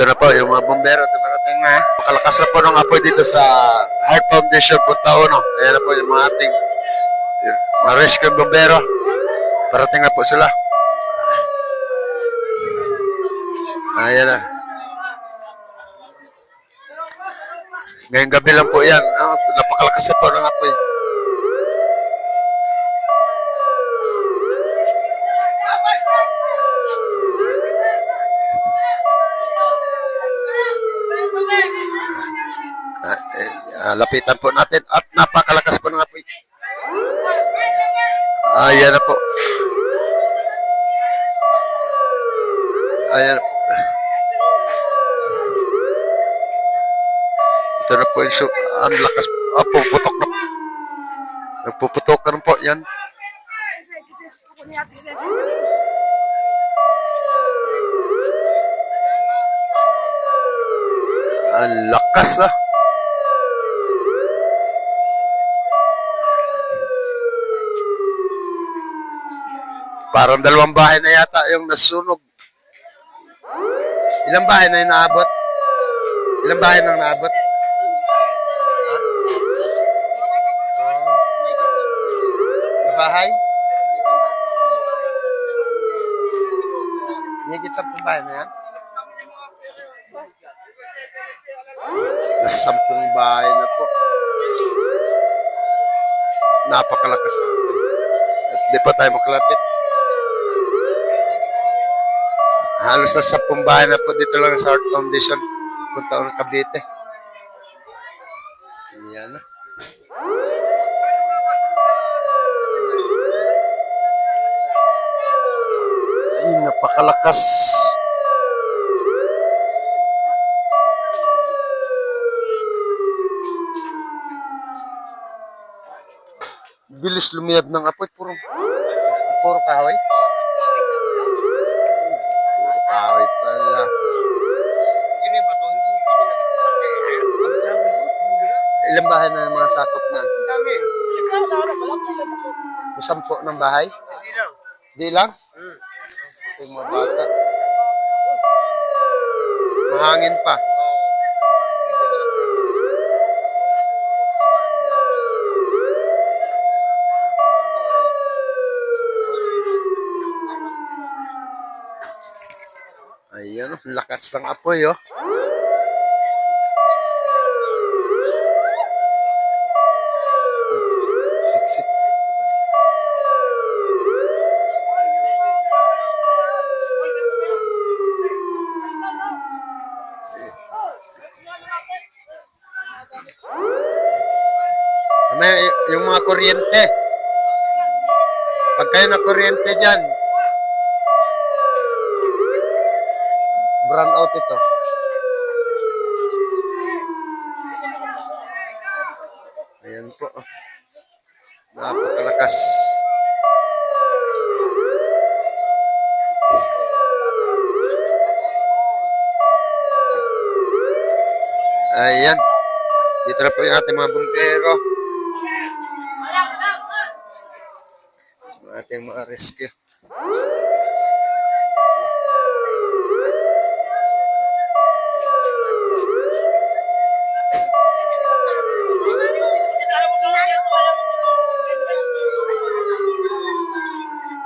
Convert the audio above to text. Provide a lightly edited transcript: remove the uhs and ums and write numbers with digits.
Ito na po, yung mga bombero dumarating na. Makalakas na po ng apoy dito sa Heart Foundation Punta Uno. Ayan na po yung mga ating mga rescue bombero. Parating na po sila. Ayan na. Ngayong gabi lang po yan. Napakalakas na po ng apoy. Lapitan po natin at napakalakas po ng apoy. Ayan na po. Ayan na po. Ito na po yung ang lakas. Puputok na. Nagpuputok na po yan. Ang lakas ah. Parang 2 bahay na yata yung nasunog. Ilang bahay na yung naabot? Ilang bahay nang naabot? Na bahay? Higit 10 bahay na yan? Nasa 10 bahay na po. Napakalakas na po. At di pa tayo makalapit. Halos na 10 bahay na po dito lang sa Heart Foundation. Punta Uno, Cavite. Yan na. Ay, napakalakas. Bilis lumiyab ng apoy. Puro kahoy. Kahoy pala. Ilang bahay na yung mga sakop na? Yung 10 ng bahay? Di lang? Ito yung mga bata. Mahangin pa. Ayan, lakas ng apoy, oh. Siksik. May yung mga kuryente. Pag kayo na kuryente dyan, brown out ito. Ayan po. Napakalakas. Ayan. Dito na po yung ating mga bumbero. Ating mga rescue.